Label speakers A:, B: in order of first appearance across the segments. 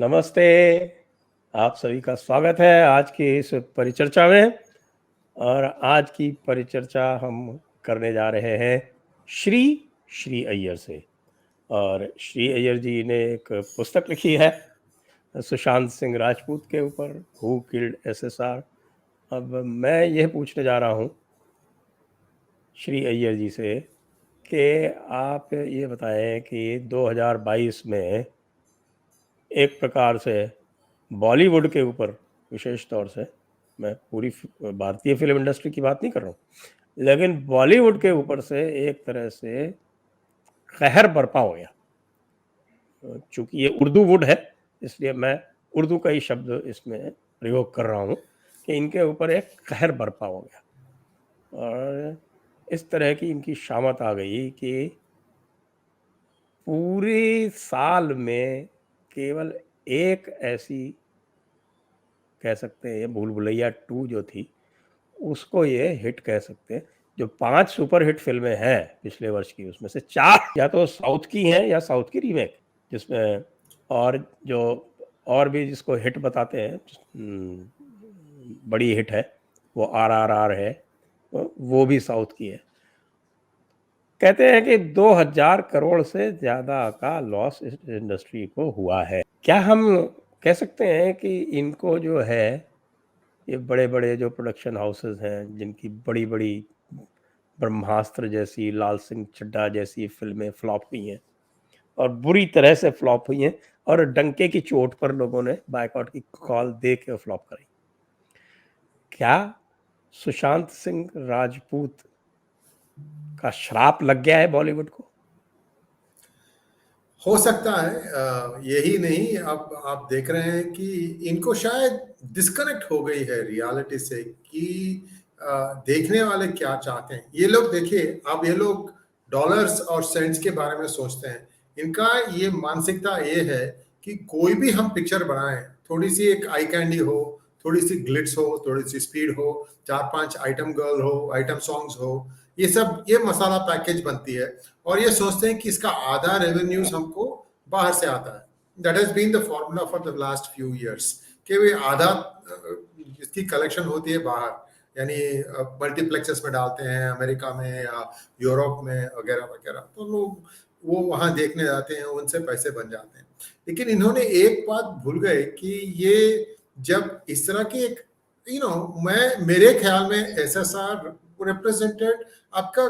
A: नमस्ते। आप सभी का स्वागत है आज की इस परिचर्चा में। और आज की परिचर्चा हम करने जा रहे हैं श्री श्री अय्यर से। और श्री अय्यर जी ने एक पुस्तक लिखी है सुशांत सिंह राजपूत के ऊपर, हु किल्ड एसएसआर। अब मैं यह पूछने जा रहा हूँ श्री अय्यर जी से कि आप ये बताएं कि 2022 में एक प्रकार से बॉलीवुड के ऊपर, विशेष तौर से मैं पूरी भारतीय फिल्म इंडस्ट्री की बात नहीं कर रहा हूँ, लेकिन बॉलीवुड के ऊपर से एक तरह से कहर बरपा हो गया। चूंकि ये उर्दू वुड है इसलिए मैं उर्दू का ही शब्द इसमें प्रयोग कर रहा हूँ कि इनके ऊपर एक कहर बरपा हो गया। और इस तरह की इनकी शामत आ गई कि पूरे साल में केवल एक ऐसी, कह सकते हैं, ये भूल भुलैया 2 जो थी उसको ये हिट कह सकते हैं। जो 5 सुपर हिट फिल्में हैं पिछले वर्ष की, उसमें से 4 या तो साउथ की हैं या साउथ की रीमेक, जिसमें और जो और भी जिसको हिट बताते हैं, बड़ी हिट है वो RRR है, वो भी साउथ की है। कहते हैं कि 2000 करोड़ से ज्यादा का लॉस इस इंडस्ट्री को हुआ है। क्या हम कह सकते हैं कि इनको जो है, ये बड़े बड़े जो प्रोडक्शन हाउसेस हैं जिनकी बड़ी बड़ी ब्रह्मास्त्र जैसी, लाल सिंह चड्ढा जैसी फिल्में फ्लॉप हुई हैं और बुरी तरह से फ्लॉप हुई हैं, और डंके की चोट पर लोगों ने बायकॉट की कॉल दे के फ्लॉप कराई, क्या सुशांत सिंह राजपूत का श्राप लग गया है बॉलीवुड को?
B: हो सकता है। यही नहीं, अब आप देख रहे हैं कि इनको शायद डिस्कनेक्ट हो गई है रियलिटी से कि देखने वाले क्या चाहते हैं। ये लोग देखिए, अब ये लोग डॉलर्स और सेंट्स के बारे में सोचते हैं। इनका ये मानसिकता ये है कि कोई भी हम पिक्चर बनाएं, थोड़ी सी एक आई कैंडी हो, थोड़ी सी ग्लिट्स हो, थोड़ी सी स्पीड हो, 4-5 आइटम गर्ल हो, आइटम सॉन्ग्स हो, ये सब ये मसाला पैकेज बनती है। और ये सोचते हैं कि इसका आधा रेवेन्यूज हमको बाहर से आता है। That has been the formula for the last few years कि वे आधा इसकी कलेक्शन होती है बाहर, यानी मल्टीप्लेक्सेस में डालते हैं अमेरिका में या यूरोप में वगैरह वगैरह, तो लोग वो वहां देखने जाते हैं, उनसे पैसे बन जाते हैं। लेकिन इन्होंने एक बात भूल गए कि ये जब इस तरह की एक मैं मेरे ख्याल में एसएसआर रिप्रेजेंटेड आपका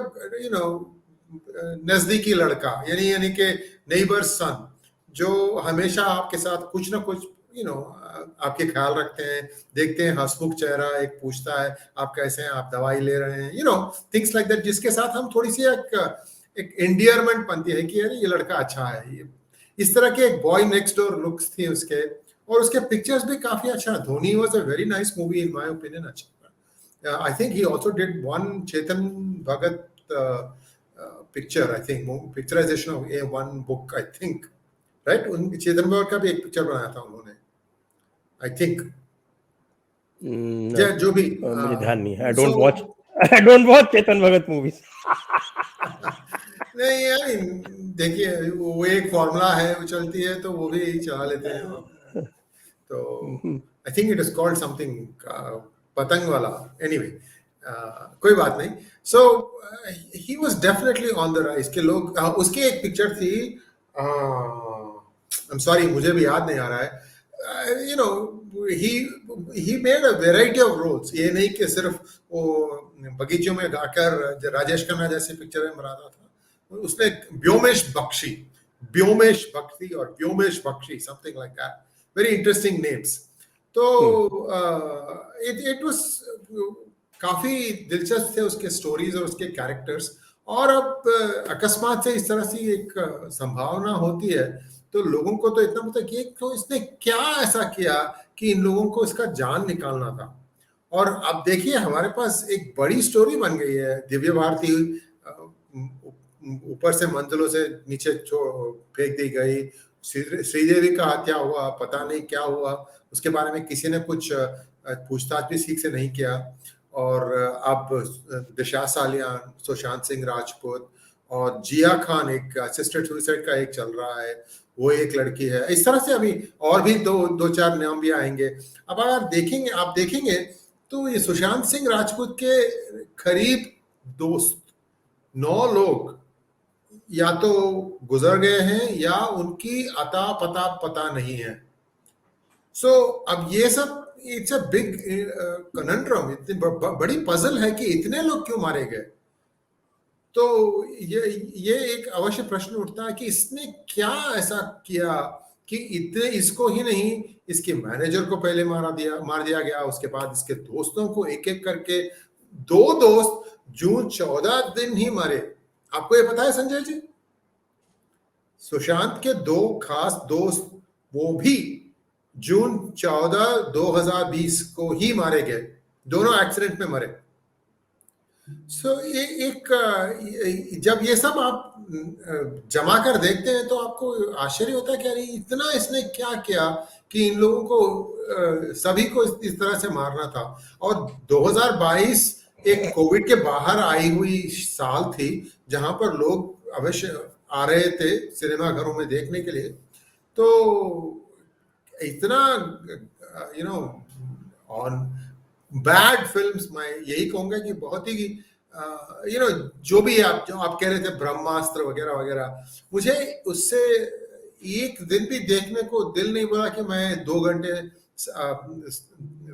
B: नजदीकी लड़का, यानी कि नेबर सन, जो हमेशा आपके साथ कुछ ना कुछ आपके ख्याल रखते हैं, देखते हैं हंसमुख चेहरा, एक पूछता है आप कैसे हैं, आप दवाई ले रहे हैं, थिंग्स लाइक दैट, जिसके साथ हम थोड़ी सी एक एंडियरमेंट बनती है कि यार ये लड़का अच्छा है। ये इस तरह के एक बॉय नेक्स्ट डोर लुक्स थी उसके, और उसके पिक्चर्स भी काफी अच्छा। Dhoni was a very nice movie in my opinion. अच्छा, I think he also did one Chetan Bhagat picture, I think, picturization of a one book, I think, right? उन चेतन भगत का भी एक पिक्चर बनाया था उन्होंने, I think। जो भी
A: मुझे ध्यान नहीं है। I don't watch Chetan Bhagat movies.
B: नहीं यार, देखिए वो एक फॉर्मूला है, वो चलती है तो वो भी चला लेते हैं। तो I think it is called something पतंग वाला, एनीवे, कोई बात नहीं। So he was definitely on the rise के लोग उसकी एक पिक्चर थी, आई एम सॉरी मुझे भी याद नहीं आ रहा है, he made a variety of roles. ये नहीं कि सिर्फ वो बगीचों में गाकर राजेश खन्ना जैसी पिक्चर में बनाता था। उसने व्योमेश बख्शी और Vyomesh Bakshi, something like that, very interesting names. तो इट वाज काफी दिलचस्प थे उसके स्टोरीज और उसके कैरेक्टर्स। और अब अकस्मात से इस तरह से एक संभावना होती है तो लोगों को तो इतना पता कि तो इसने क्या ऐसा किया कि इन लोगों को इसका जान निकालना था। और अब देखिए हमारे पास एक बड़ी स्टोरी बन गई है। दिव्य भारती ऊपर से मंजिलों से नीचे फेंक दी गई, श्रीदेवी का हत्या हुआ, पता नहीं क्या हुआ, उसके बारे में किसी ने कुछ पूछताछ भी ठीक से नहीं किया। और अब दिशा सालियान, सुशांत सिंह राजपूत और जिया खान एक असिस्टेड सुसाइड का एक चल रहा है, वो एक लड़की है। इस तरह से अभी और भी दो चार नाम भी आएंगे। अब अगर आप देखेंगे तो ये सुशांत सिंह राजपूत के करीब दोस्त 9 लोग या तो गुजर गए हैं या उनकी अता पता नहीं है। सो अब ये सब इट्स अ बिग कनंड्रम, इतनी बड़ी पजल है कि इतने लोग क्यों मारे गए। तो ये एक अवश्य प्रश्न उठता है कि इसने क्या ऐसा किया कि इतने, इसको ही नहीं, इसके मैनेजर को पहले मार दिया गया, उसके बाद इसके दोस्तों को एक एक करके 2 दोस्त जून 14 दिन ही मारे। आपको ये पता है संजय जी, सुशांत के 2 खास दोस्त वो भी जून 14 2020 को ही मारे गए, दोनों एक्सीडेंट में मरे। सो ये एक जब ये सब आप जमा कर देखते हैं तो आपको आश्चर्य होता है कि अरे इतना इसने क्या किया कि इन लोगों को सभी को इस तरह से मारना था। और 2022 एक कोविड के बाहर आई हुई साल थी जहां पर लोग अवश्य आ रहे थे सिनेमा घरों में देखने के लिए। तो इतना ऑन बैड फिल्म्स, मैं यही कहूंगा कि बहुत ही जो भी जो आप कह रहे थे ब्रह्मास्त्र वगैरह वगैरह, मुझे उससे एक दिन भी देखने को दिल नहीं बोला कि मैं 2 घंटे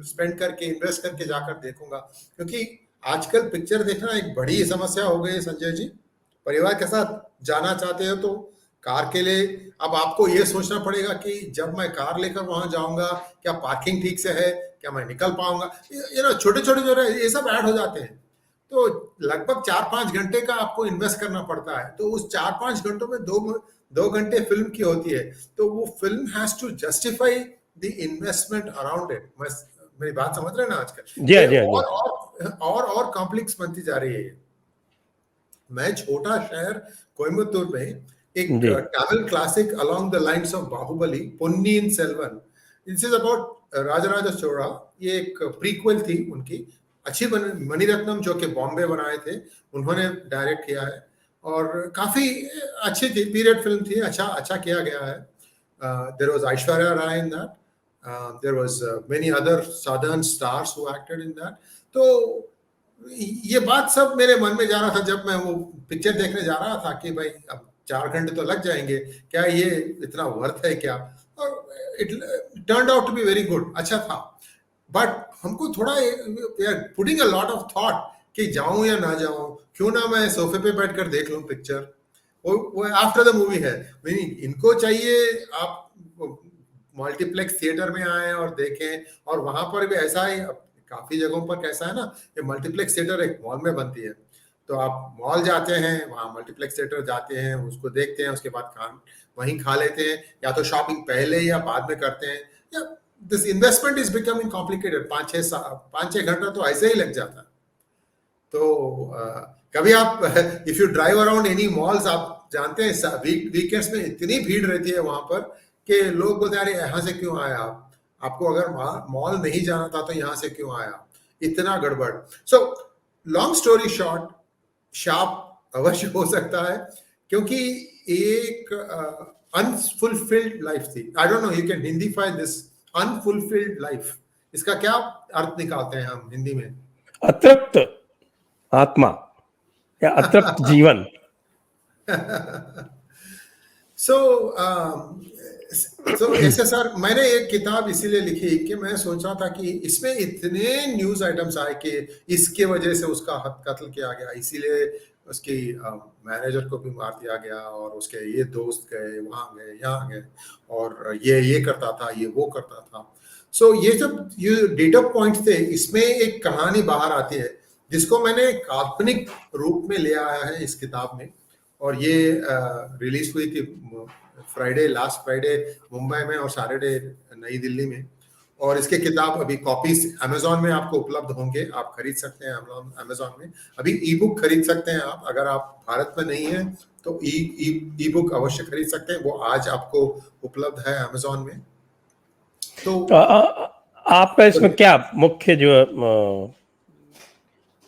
B: स्पेंड करके इन्वेस्ट करके जाकर देखूंगा। क्योंकि आजकल पिक्चर देखना एक बड़ी समस्या हो गई है संजय जी। परिवार के साथ जाना चाहते हो तो कार के लिए अब आपको ये सोचना पड़ेगा कि जब मैं कार लेकर वहां जाऊंगा क्या पार्किंग ठीक से है, क्या मैं निकल पाऊंगा, छोटे छोटे जो है ये सब ऐड हो जाते हैं। तो लगभग 4-5 घंटे का आपको इन्वेस्ट करना पड़ता है। तो उस 4-5 घंटों में 2 घंटे फिल्म की होती है, तो वो film has to justify the investment around it. मेरी बात समझ रहे हैं ना आजकल?
A: जी जी
B: और कॉम्प्लेक्स बनती जा रही है। मैं छोटा शहर कोयम्बतूर में एक Tamil classic along the lines of Baahubali, Ponniyin Selvan, this is about Rajaraja Chola. ये एक प्रीक्वल थी उनकी, अच्छी मणिरत्नम जो कि बॉम्बे बनाए थे, उन्होंने डायरेक्ट किया है और काफी अच्छी थी, पीरियड फिल्म थी, अच्छा किया गया है। There was Aishwarya Rai in that, there was many other southern stars who acted in that. तो ये बात सब मेरे मन में जा रहा था जब मैं वो पिक्चर देखने जा रहा था कि भाई अब 4 घंटे तो लग जाएंगे, क्या ये इतना वर्थ है क्या? और it turned out to be very good, अच्छा था। बट हमको थोड़ा putting a lot of thought कि जाऊं या ना जाऊं, क्यों ना मैं सोफे पे बैठकर देख लूं पिक्चर। वो आफ्टर द मूवी है, इनको चाहिए आप मल्टीप्लेक्स थिएटर में आए और देखें। और वहां पर भी ऐसा ही काफी जगहों पर कैसा है ना, ये मल्टीप्लेक्स थिएटर एक मॉल में बनती है, तो आप मॉल जाते हैं, वहां मल्टीप्लेक्स थिएटर जाते हैं, उसको देखते हैं, उसके बाद वहीं खा लेते हैं, या तो शॉपिंग पहले या बाद में करते हैं। या this investment is becoming complicated. 5-6 घंटा तो ऐसे ही लग जाता है। तो कभी आप if you drive around any malls, आप जानते हैं वीकेंड्स में इतनी भीड़ रहती है वहां पर कि लोग बोलते हैं अरे यहाँ से क्यों आया आप, आपको अगर मॉल नहीं जाना था तो यहाँ से क्यों आया, इतना गड़बड़। सो लॉन्ग स्टोरी शॉर्ट, शार्प अवश्य हो सकता है क्योंकि एक अनफुलफिल्ड लाइफ थी। I don't know you can hindify this unfulfilled life, इसका क्या अर्थ निकालते हैं हम हिंदी में?
A: अतृप्त आत्मा या अतृप्त जीवन।
B: सो ऐसे सर, मैंने एक किताब इसीलिए लिखी कि मैं सोच रहा था कि इसमें इतने न्यूज आइटम्स आए कि इसके वजह से उसका कत्ल किया गया, इसीलिए उसकी मैनेजर को भी मार दिया गया, और उसके ये दोस्त गए वहां गए यहाँ गए, और ये करता था, ये वो करता था। सो ये सब ये डेटा पॉइंट्स थे, इसमें एक कहानी बाहर आती है जिसको मैंने काल्पनिक रूप में ले आया है इस किताब में। और ये रिलीज हुई थी लास्ट फ्राइडे मुंबई में और सैटरडे नई दिल्ली में। और इसके किताब अभी कॉपीज अमेजोन में आपको उपलब्ध होंगे, आप खरीद सकते हैं अमेजोन में। अभी ई बुक खरीद सकते हैं आप, अगर आप भारत में नहीं है तो ई बुक अवश्य खरीद सकते हैं, वो आज आपको उपलब्ध है अमेजोन में। तो
A: आपका इसमें क्या मुख्य जो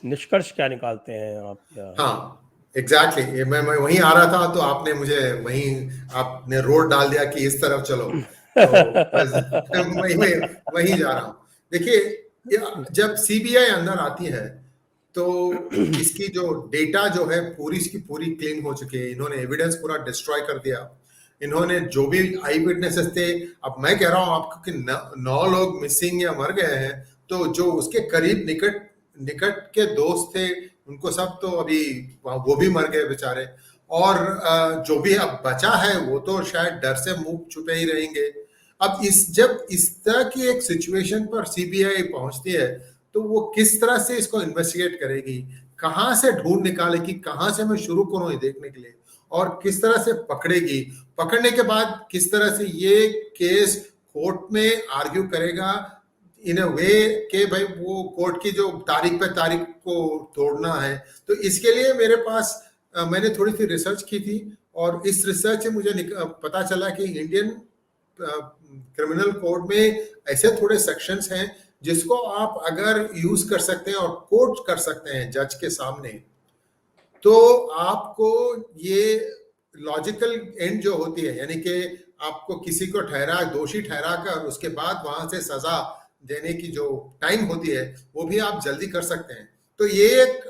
A: निष्कर्ष क्या निकालते हैं आप?
B: हाँ, एग्जैक्टली मैं वहीं आ रहा था, तो आपने मुझे वहीं आपने रोड डाल दिया कि इस तरफ चलो, तो बस वहीं वहीं वहीं जा रहा हूँ। देखिए, जब सीबीआई अंदर आती है तो इसकी जो डेटा जो है पूरी की पूरी क्लीन हो चुकी है। इन्होंने एविडेंस पूरा डिस्ट्रॉय कर दिया। इन्होंने जो भी आई विटनेसेस थे, अब मैं कह रहा हूं आपको कि 9 लोग मिसिंग या मर गए हैं, तो जो उसके करीब निकट निकट के दोस्त थे उनको सब तो अभी वो भी मर गए बेचारे। और जो भी अब बचा है वो तो शायद डर से मुंह छुपे ही रहेंगे। अब जब इस तरह की एक सिचुएशन पर सीबीआई पहुंचती है, तो वो किस तरह से इसको इन्वेस्टिगेट करेगी, कहां से ढूंढ निकालेगी, कहां से मैं शुरू करूं ये देखने के लिए, और किस तरह से पकड़ेगी, पकड़ने के बाद किस तरह से ये केस कोर्ट में आर्ग्यू करेगा इन अ वे के भाई वो कोर्ट की जो तारीख पे तारीख को तोड़ना है। तो इसके लिए मेरे पास मैंने थोड़ी सी रिसर्च की थी, और इस रिसर्च से मुझे पता चला कि इंडियन क्रिमिनल कोड में ऐसे थोड़े सेक्शंस हैं जिसको आप अगर यूज कर सकते हैं और कोर्ट कर सकते हैं जज के सामने, तो आपको ये लॉजिकल एंड जो होती है, यानी कि आपको किसी को दोषी ठहरा कर उसके बाद वहां से सजा देने की जो टाइम होती है वो भी आप जल्दी कर सकते हैं। तो ये एक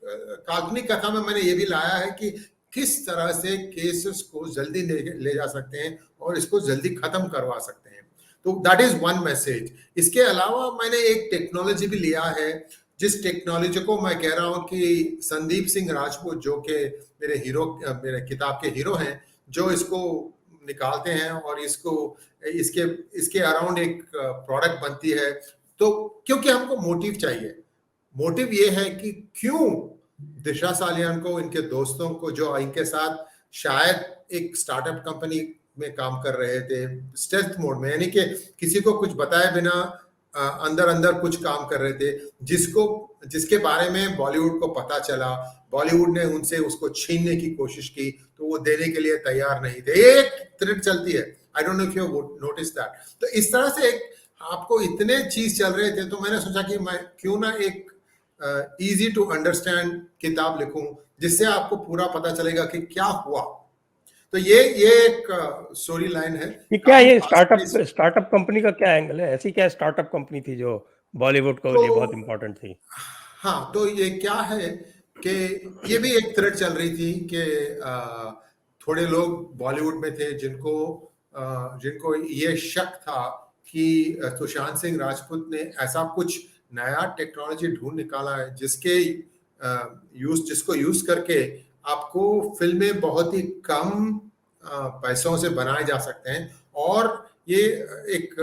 B: काल्पनिक कथा में मैंने ये भी लाया है कि किस तरह से केसेस को जल्दी ले जा सकते हैं और इसको जल्दी खत्म करवा सकते हैं। तो दैट इज वन मैसेज। इसके अलावा मैंने एक टेक्नोलॉजी भी लिया है, जिस टेक्नोलॉजी को मैं कह रहा हूं कि संदीप सिंह राजपूत, जो कि मेरे किताब के हीरो हैं, जो इसको निकालते हैं और इसके इसके अराउंड एक प्रोडक्ट बनती है। तो क्योंकि हमको मोटिव चाहिए, मोटिव ये है कि क्यों दिशा सालियान को, इनके दोस्तों को जो इनके साथ शायद एक स्टार्टअप कंपनी में काम कर रहे थे स्टेल्थ मोड में, यानी कि किसी को कुछ बताए बिना अंदर अंदर कुछ काम कर रहे थे, जिसके बारे में बॉलीवुड को पता चला, बॉलीवुड ने उनसे उसको छीनने की कोशिश की, तो वो देने के लिए तैयार नहीं थे। एक थ्रेड चलती है, आई don't know if you notice that. तो इस तरह से आपको इतने चीज चल रहे थे, तो मैंने सोचा कि मैं क्यों ना एक इजी टू अंडरस्टैंड किताब लिखूं, जिससे आपको पूरा पता चलेगा कि क्या हुआ। तो ये एक स्टोरी लाइन है।
A: क्या ये स्टार्टअप कंपनी का क्या एंगल है? ऐसी क्या स्टार्टअप कंपनी थी जो बॉलीवुड को लिए बहुत इंपॉर्टेंट थी?
B: हाँ, तो ये क्या है कि ये भी एक थ्रेड चल रही थी कि थोड़े लोग बॉलीवुड में थे जिनको ये शक था कि सुशांत सिंह राजपूत ने ऐसा कुछ नया टेक्नोलॉजी ढूंढ निकाला है जिसको यूज करके आपको फिल्में बहुत ही कम पैसों से बनाए जा सकते हैं, और ये एक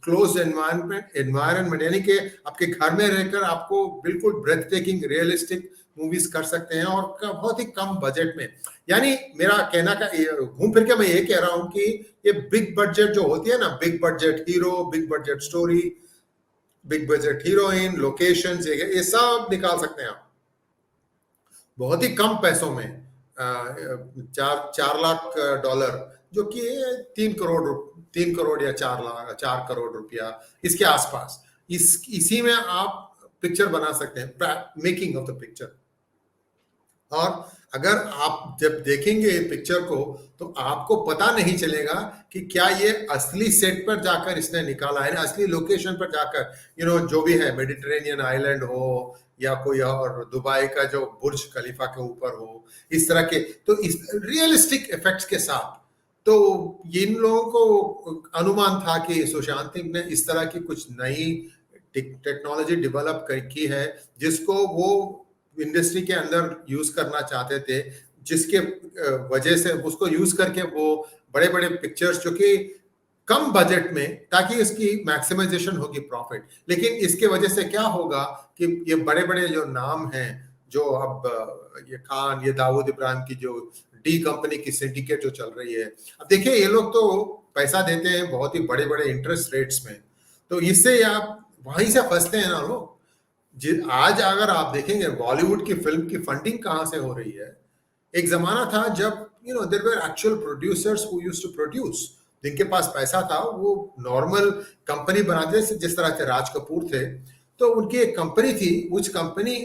B: क्लोज एनवायरनमेंट, यानी कि आपके घर में रहकर आपको बिल्कुल ब्रेथ टेकिंग रियलिस्टिक मूवीज कर सकते हैं और बहुत ही कम बजट में। यानी मेरा कहना का घूम फिर के मैं ये कह रहा हूं कि ये बिग बजट जो होती है ना, big budget hero, big budget story, big budget heroine, locations, ये सब निकाल सकते हैं आप बहुत ही कम पैसों में। 4 लाख डॉलर, जो कि 3 करोड़ या 4 करोड़ रुपया, इसके आसपास, इसी में आप पिक्चर बना सकते हैं, मेकिंग ऑफ द पिक्चर। और अगर आप जब देखेंगे पिक्चर को, तो आपको पता नहीं चलेगा कि क्या ये असली सेट पर जाकर इसने निकाला है, असली लोकेशन पर जाकर, जो भी है, मेडिटेरेनियन आइलैंड हो या कोई और दुबई का जो बुर्ज खलीफा के ऊपर हो, इस तरह के, तो इस रियलिस्टिक इफेक्ट्स के साथ। तो इन लोगों को अनुमान था कि सुशांत सिंह ने इस तरह की कुछ नई टेक्नोलॉजी डेवलप की है, जिसको वो इंडस्ट्री के अंदर यूज करना चाहते थे, जिसके वजह से उसको यूज करके वो बड़े बड़े पिक्चर्स, जो कि कम बजट में, ताकि इसकी मैक्सिमाइजेशन होगी प्रॉफिट। लेकिन इसके वजह से क्या होगा कि ये बड़े बड़े जो नाम हैं, जो अब ये खान, ये दाऊद इब्राहिम की जो डी कंपनी की सिंडिकेट जो चल रही है, अब देखिए ये लोग तो पैसा देते हैं बहुत ही बड़े बड़े इंटरेस्ट रेट्स में, तो इससे आप वहीं से फंसते हैं ना लोग। आज अगर आप देखेंगे बॉलीवुड की फिल्म की फंडिंग कहां से हो रही है। एक जमाना था जब there were actual producers who used to produce, जिनके पास पैसा था, वो नॉर्मल कंपनी बनाते थे, जिस तरह के राज कपूर थे, तो उनकी एक कंपनी थी, कुछ company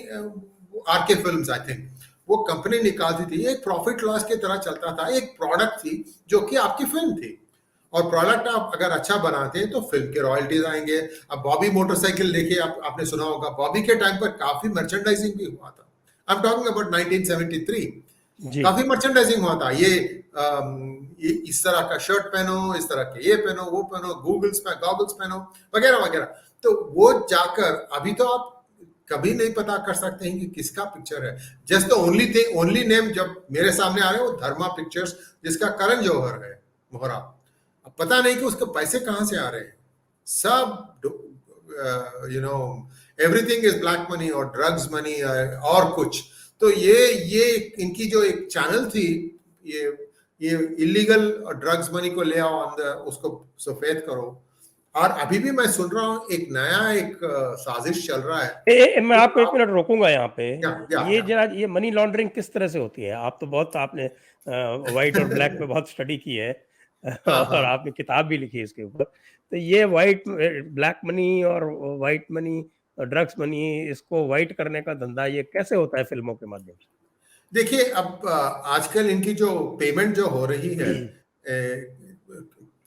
B: RK Films I think, वो कंपनी निकालती थी, एक प्रॉफिट लॉस की तरह चलता था, एक प्रोडक्ट थी जो कि आपकी फिल्म थी, और प्रोडक्ट आप अगर अच्छा बनाते हैं तो फिल्म के रॉयल्टीज आएंगे। अब बॉबी मोटरसाइकिल देखिए, आपने सुना होगा, बॉबी के टाइम पर काफी मर्चेंडाइजिंग भी हुआ था। I am talking about 1973।
A: जी
B: काफी मर्चेंडाइजिंग हुआ था, ये इस तरह का शर्ट पहनो, इस तरह के ये पहनो, वो पहनो, गॉगल्स पहनो, वगैरह वगैरह। तो वो जाकर अभी तो आप कभी नहीं पता कर सकते हैं कि किसका पिक्चर है। जस्ट द ओनली नेम जब मेरे सामने आ रहे हैं वो धर्मा पिक्चर्स, जिसका करण जौहर है मोहरा। अब पता नहीं कि उसके पैसे कहां से आ रहे हैं। सब you know everything is black money और ड्रग्स मनी और कुछ। तो ये इनकी जो एक चैनल थी, ये ये इलीगल ड्रग्स मनी को ले आओ अंदर, उसको सफेद करो। और अभी भी मैं सुन रहा हूँ एक नया साजिश चल रहा है।
A: मैं आपको एक मिनट रोकूंगा यहाँ पे। ये
B: या
A: जरा, ये मनी लॉन्ड्रिंग किस तरह से होती है? आप तो बहुत, आपने व्हाइट और ब्लैक पे बहुत स्टडी की है
B: हाँ
A: और
B: हाँ।
A: आपने किताब भी लिखी है इसके ऊपर। तो ये व्हाइट ब्लैक मनी और व्हाइट मनी, ड्रग्स मनी, इसको व्हाइट करने का धंधा ये कैसे होता है फिल्मों के माध्यम से?
B: देखिए, अब आजकल इनकी जो पेमेंट जो हो रही है,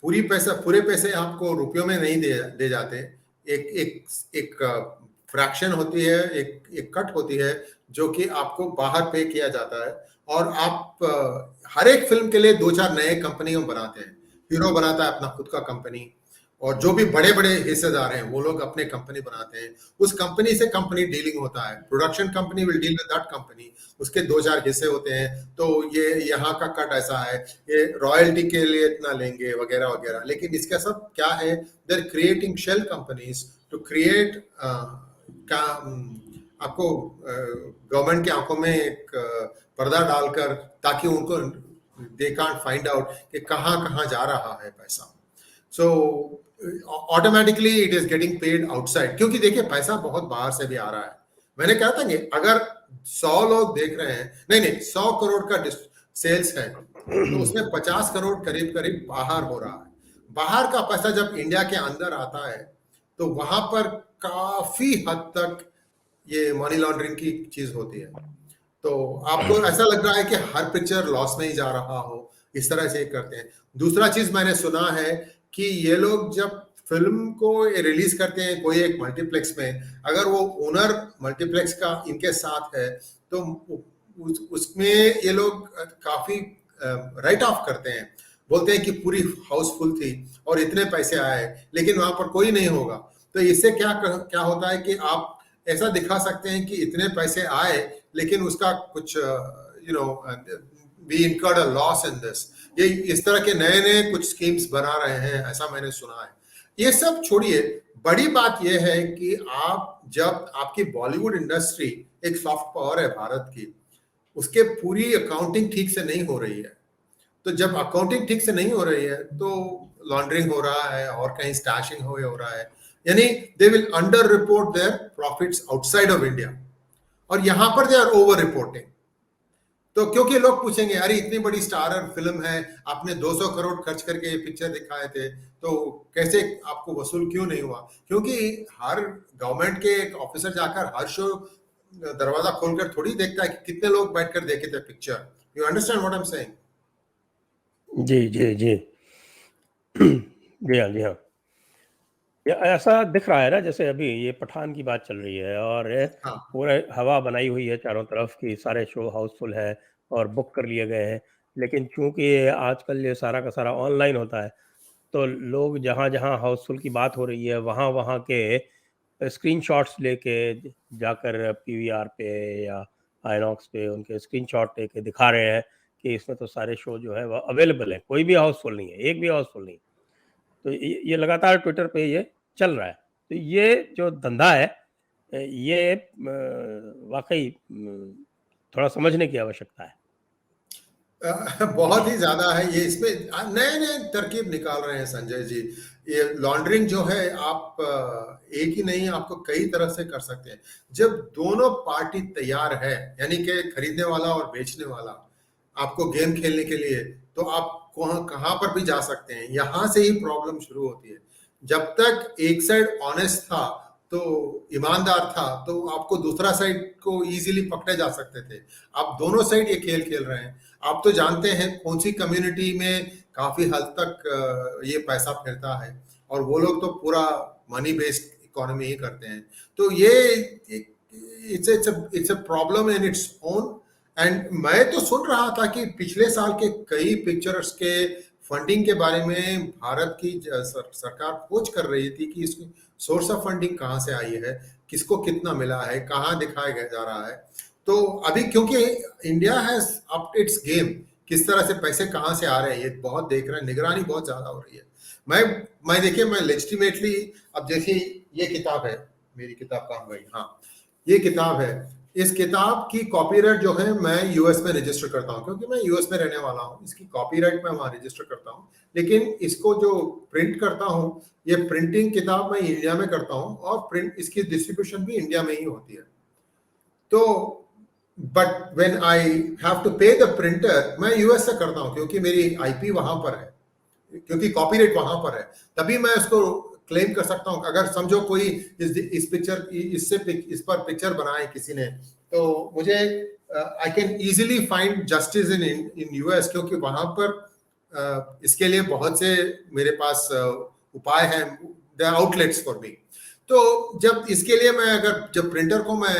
B: पूरे पैसे आपको रुपयों में नहीं दे जाते। एक एक एक फ्रैक्शन होती है, एक कट होती है जो कि आपको बाहर पे किया जाता है। और आप हर एक फिल्म के लिए दो चार नए कंपनियों बनाते हैं। हीरो बनाता है अपना खुद का कंपनी, और जो भी बड़े बड़े हिस्सेदार हैं वो लोग अपने कंपनी बनाते हैं। उस कंपनी से कंपनी डीलिंग होता है, production company will deal with that company, उसके दो चार हिस्से होते हैं। तो ये यहाँ का कट ऐसा है, ये रॉयल्टी के लिए इतना लेंगे, वगैरह वगैरह। लेकिन इसका सब क्या है, they are creating shell companies to create आपको गवर्नमेंट की आंखों में एक पर्दा डालकर, ताकि उनको दे कांट फाइंड आउट कि कहाँ कहाँ जा रहा है पैसा। So automatically it is getting paid outside, क्योंकि देखिए पैसा बहुत बाहर से भी आ रहा है। मैंने कहा था कि अगर 100 लोग देख रहे हैं, नहीं 100 करोड़ का सेल्स है, तो उसमें 50 करोड़ करीब करीब बाहर हो रहा है। बाहर का पैसा जब इंडिया के अंदर आता है तो वहां पर काफी हद तक ये मनी लॉन्ड्रिंग की चीज होती है। तो आपको ऐसा लग रहा है कि हर पिक्चर लॉस में ही जा रहा हो, इस तरह से करते हैं। दूसरा चीज मैंने सुना है कि ये लोग जब फिल्म को रिलीज करते हैं कोई एक मल्टीप्लेक्स में, अगर वो ओनर मल्टीप्लेक्स का इनके साथ है, तो उसमें ये लोग काफी राइट ऑफ करते हैं। बोलते हैं कि पूरी हाउसफुल थी और इतने पैसे आए, लेकिन वहां पर कोई नहीं होगा। तो इससे क्या होता है कि आप ऐसा दिखा सकते हैं कि इतने पैसे आए, लेकिन उसका कुछ we incurred a loss in this. ये इस तरह के नए नए कुछ स्कीम्स बना रहे हैं, ऐसा मैंने सुना है। ये सब छोड़िए, बड़ी बात यह है कि जब आपकी बॉलीवुड इंडस्ट्री एक सॉफ्ट पावर है भारत की, उसके पूरी अकाउंटिंग ठीक से नहीं हो रही है। तो जब अकाउंटिंग ठीक से नहीं हो रही है तो लॉन्ड्रिंग हो रहा है और कहीं स्टैशिंग हो रहा है, यानी they will under report their profits outside of India, और यहां पर दे आर ओवर रिपोर्टिंग। तो क्योंकि लोग पूछेंगे, अरे इतनी बड़ी स्टारर फिल्म है, आपने 200 करोड़ खर्च करके ये पिक्चर दिखाए थे, तो कैसे आपको वसूल क्यों नहीं हुआ? क्योंकि हर गवर्नमेंट के एक ऑफिसर जाकर हर शो दरवाजा खोलकर थोड़ी देखता है कि कितने लोग बैठकर देखे थे picture. You understand what I am saying?
A: जी जी जी जी हाँ, जी हाँ। ये ऐसा दिख रहा है ना, जैसे अभी ये पठान की बात चल रही है और
B: हाँ
A: पूरा हवा बनाई हुई है चारों तरफ कि सारे शो हाउसफुल है और बुक कर लिए गए हैं। लेकिन चूंकि ये आजकल ये सारा का सारा ऑनलाइन होता है, तो लोग जहाँ जहाँ हाउसफुल की बात हो रही है वहाँ वहाँ के स्क्रीनशॉट्स लेके जाकर पीवीआर पे या आइनॉक्स पे उनके स्क्रीनशॉट लेके दिखा रहे हैं कि इसमें तो सारे शो जो है वो अवेलेबल है, कोई भी हाउसफुल नहीं है, एक भी हाउसफुल नहीं। तो ये लगातार ट्विटर पे ये चल रहा है। तो ये जो धंधा है, ये वाकई थोड़ा समझने की आवश्यकता है।
B: बहुत ही ज्यादा है ये। इसमें नए नए तरकीब निकाल रहे हैं संजय जी। ये लॉन्ड्रिंग जो है, आप एक ही नहीं, आपको कई तरह से कर सकते हैं। जब दोनों पार्टी तैयार है, यानी कि खरीदने वाला और बेचने वाला, आपको गेम खेलने के लिए, तो आप कहाँ पर भी जा सकते हैं। यहां से ही प्रॉब्लम शुरू होती है। जब तक एक साइड ऑनेस्ट था, तो ईमानदार था, तो आपको दूसरा साइड को इजीली पकड़े जा सकते थे। आप दोनों साइड ये खेल खेल रहे हैं। आप तो जानते हैं कौन सी कम्युनिटी में काफी हद तक ये पैसा फिरता है, और वो लोग तो पूरा मनी बेस्ड इकोनॉमी ही करते हैं। तो ये it's a problem in its own. And मैं तो सुन रहा था कि पिछले साल के कई पिक्चर्स के फंडिंग के बारे में भारत की सरकार खोज कर रही थी कि इसकी सोर्स ऑफ फंडिंग कहाँ से आई है, किसको कितना मिला है, कहाँ दिखाया जा रहा है। तो अभी क्योंकि India has up it's game, किस तरह से पैसे कहाँ से आ रहे हैं ये बहुत देख रहे हैं, निगरानी बहुत ज्यादा हो रही है। मैं देखिए, मैं लेजिटिमेटली, अब देखिए ये किताब है, मेरी किताब कहाँ गई, हाँ ये किताब है। इस किताब की कॉपीराइट जो है मैं यूएस में रजिस्टर करता हूँ, क्योंकि मैं यूएस में रहने वाला हूँ। इसकी कॉपीराइट मैं वहां रजिस्टर करता हूँ, लेकिन इसको जो प्रिंट करता हूँ, ये प्रिंटिंग किताब मैं इंडिया में करता हूँ, और प्रिंट इसकी डिस्ट्रीब्यूशन भी इंडिया में ही होती है। तो but when I have to pay the printer, मैं यूएस से करता हूँ क्योंकि मेरी आईपी वहां पर है, क्योंकि कॉपीराइट वहां पर है, तभी मैं उसको क्लेम कर सकता हूं। अगर समझो कोई इस पिक्चर इससे इस पर पिक्चर बनाए किसी ने, तो मुझे I can easily find justice in US, क्योंकि वहां पर इसके लिए बहुत से मेरे पास उपाय हैं, द आउटलेट्स फॉर मी। तो जब इसके लिए मैं जब प्रिंटर को मैं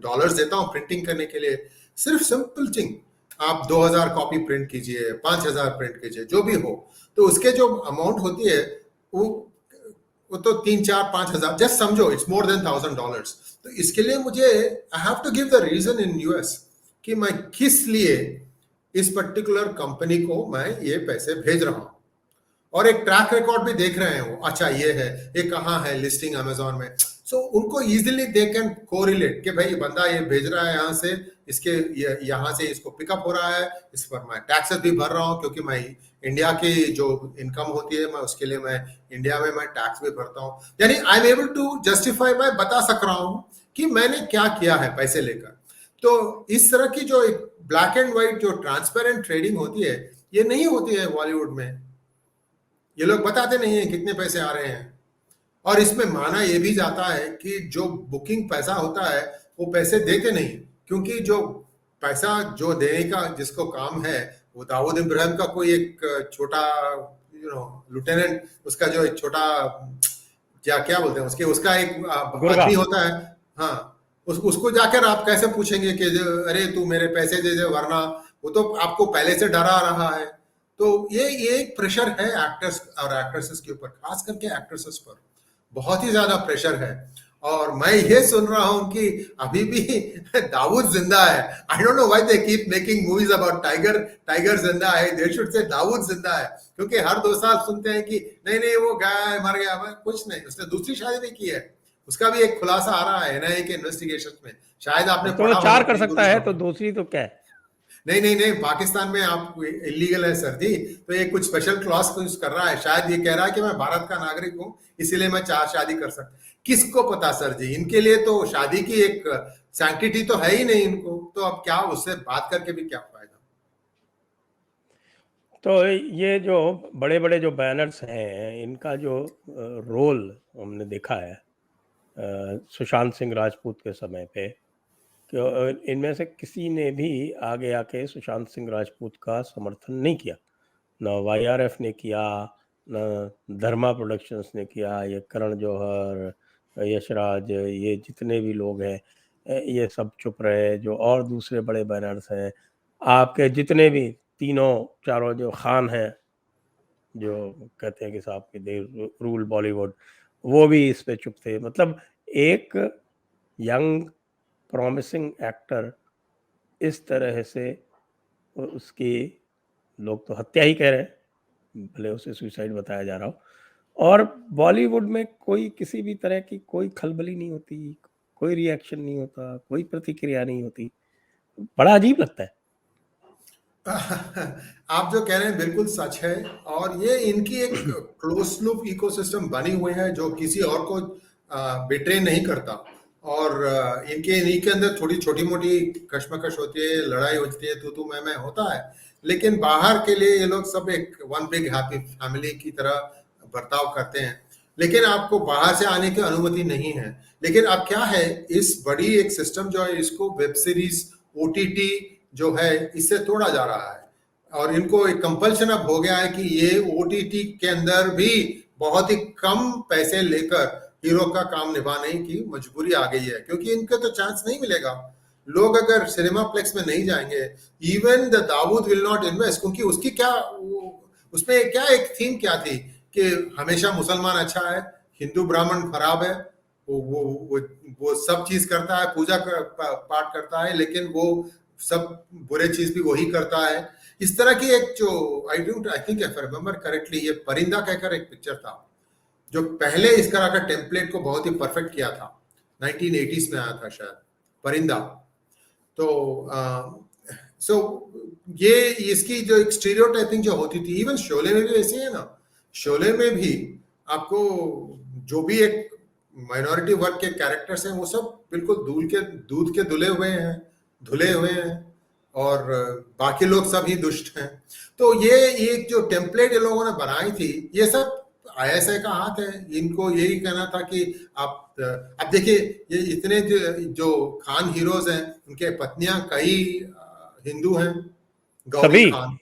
B: डॉलर्स देता हूं प्रिंटिंग करने के लिए, सिर्फ सिंपल थिंग, आप 2000 कॉपी प्रिंट कीजिए, 5000 प्रिंट कीजिए, जो भी हो, तो उसके जो अमाउंट होती है वो तो 3 4 5 हजार, जस्ट समझो इट्स मोर देन $1000। तो इसके लिए मुझे I have to give the reason in US कि मैं किस लिए इस पर्टिकुलर कंपनी को मैं ये पैसे भेज रहा हूं, और एक ट्रैक रिकॉर्ड भी देख रहे हैं वो, अच्छा ये है, ये कहाँ है लिस्टिंग अमेजोन में। सो उनको इजीली दे कैन कोरिलेट कि भाई बंदा ये भेज रहा है यहाँ से, इसके यहाँ से इसको पिकअप हो रहा है, इस पर मैं टैक्सेस भी भर रहा हूँ, क्योंकि मैं इंडिया की जो इनकम होती है मैं उसके लिए मैं इंडिया में मैं टैक्स भी भरता हूँ। यानी I am able to justify, मैं बता सक रहा हूँ कि मैंने क्या किया है पैसे लेकर। तो इस तरह की जो एक ब्लैक एंड व्हाइट जो ट्रांसपेरेंट ट्रेडिंग होती है, ये नहीं होती है बॉलीवुड में। ये लोग बताते नहीं है कितने पैसे आ रहे हैं, और इसमें माना यह भी जाता है कि जो बुकिंग पैसा होता है वो पैसे देते नहीं, क्योंकि जो पैसा जो देने का जिसको काम है, वो दाऊद इब्राहिम का कोई एक छोटा लुटेनेंट, उसका जो एक छोटा क्या बोलते हैं उसका एक आदमी होता है, हाँ उसको जाकर आप कैसे पूछेंगे कि अरे तू मेरे पैसे दे दे, वरना वो तो आपको पहले से डरा रहा है। तो ये एक प्रेशर है एक्टर्स और एक्ट्रेसेस के ऊपर, खास करके एक्ट्रेसेस पर बहुत ही ज्यादा प्रेशर है। और मैं ये सुन रहा हूं कि अभी भी दाऊद जिंदा है। आई don't know why they keep making movies about tiger जिंदा है, दे शुड से दाऊद जिंदा है, क्योंकि हर 2 साल सुनते हैं कि नहीं नहीं वो गया है, मर गया। कुछ नहीं, उसने दूसरी शादी भी की है, उसका भी एक खुलासा आ रहा है एनआईए के इन्वेस्टिगेशन में, शायद आपने
A: तो
B: पढ़ा
A: 4 कर सकता है, तो दूसरी तो क्या है?
B: नहीं नहीं नहीं, पाकिस्तान में आप इलीगल है सर जी, तो ये कुछ स्पेशल क्लॉज यूज कर रहा है, शायद ये कह रहा है कि मैं भारत का नागरिक हूं इसीलिए मैं 4 शादी कर सकता। किसको पता सर जी, इनके लिए तो शादी की एक सैंक्टिटी तो है ही नहीं इनको, तो अब क्या उससे बात करके भी क्या फायदा।
A: तो ये जो बड़े बड़े जो बैनर्स हैं, इनका जो रोल हमने देखा है सुशांत सिंह राजपूत के समय पे, कि इनमें से किसी ने भी आगे आके सुशांत सिंह राजपूत का समर्थन नहीं किया, न वाईआरएफ ने किया, न धर्मा प्रोडक्शंस ने किया, ये करण जौहर, यशराज, ये जितने भी लोग हैं ये सब चुप रहे। जो और दूसरे बड़े बैनर्स हैं, आपके जितने भी तीनों चारों जो खान हैं, जो कहते हैं कि साहब की दे रूल बॉलीवुड, वो भी इस पे चुप थे। मतलब एक यंग प्रॉमिसिंग एक्टर इस तरह से उसकी लोग तो हत्या ही कह रहे हैं, भले उसे सुसाइड बताया जा रहा हो, और बॉलीवुड में कोई किसी भी तरह की कोई खलबली नहीं होती, कोई रिएक्शन नहीं होता, कोई प्रतिक्रिया नहीं होती। बड़ा अजीब लगता है।
B: आप जो कह रहे हैं बिल्कुल सच है, और ये इनकी एक क्लोज लूप इकोसिस्टम बनी हुई है जो किसी और को बिट्रे नहीं करता, और इनके अंदर थोड़ी छोटी मोटी कश्मकश होती है, लड़ाई होती है, तू मैं होता है, लेकिन बाहर के लिए ये लोग सब एक वन बिग हैप्पी फैमिली की तरह बर्ताव करते हैं। लेकिन आपको बाहर से आने की अनुमति नहीं है। लेकिन अब क्या है, इस बड़ी एक सिस्टम जो है, इसको वेब सीरीज, ओटीटी जो है, इससे तोड़ा जा रहा है। और इनको एक कंपल्शन अब हो गया है कि ये ओटीटी के अंदर भी बहुत ही कम पैसे लेकर हीरो का काम निभाने की मजबूरी आ गई है, क्योंकि इनको तो चांस नहीं मिलेगा। लोग अगर सिनेमा प्लेक्स में नहीं जाएंगे, even the Dawood will not invest, क्योंकि उसकी क्या उसमें क्या एक थीम क्या थी कि हमेशा मुसलमान अच्छा है, हिंदू ब्राह्मण खराब है, वो सब चीज करता है, पूजा पाठ करता है, लेकिन वो सब बुरे चीज भी वही करता है। इस तरह की एक जो I think if I remember correctly, ये परिंदा कहकर एक पिक्चर था जो पहले इस तरह का टेम्पलेट को बहुत ही परफेक्ट किया था, 1980s में आया था शायद, परिंदा। तो सो ये इसकी जो एक स्टीरियोटाइपिंग जो होती थी, इवन शोले में भी ऐसी है ना। शोले में भी आपको जो भी एक माइनॉरिटी वर्ग के कैरेक्टर्स हैं, वो सब बिल्कुल दूध के धुले हुए हैं, और बाकी लोग सब ही दुष्ट हैं। तो ये एक जो टेम्पलेट ये लोगों ने बनाई थी, ये सब आईएसआई का हाथ है। इनको यही कहना था कि आप अब देखिए, ये इतने जो खान हीरोज हैं, उनके पत्नियां कई हिंदू हैं, गौरी
A: सभी
B: खान,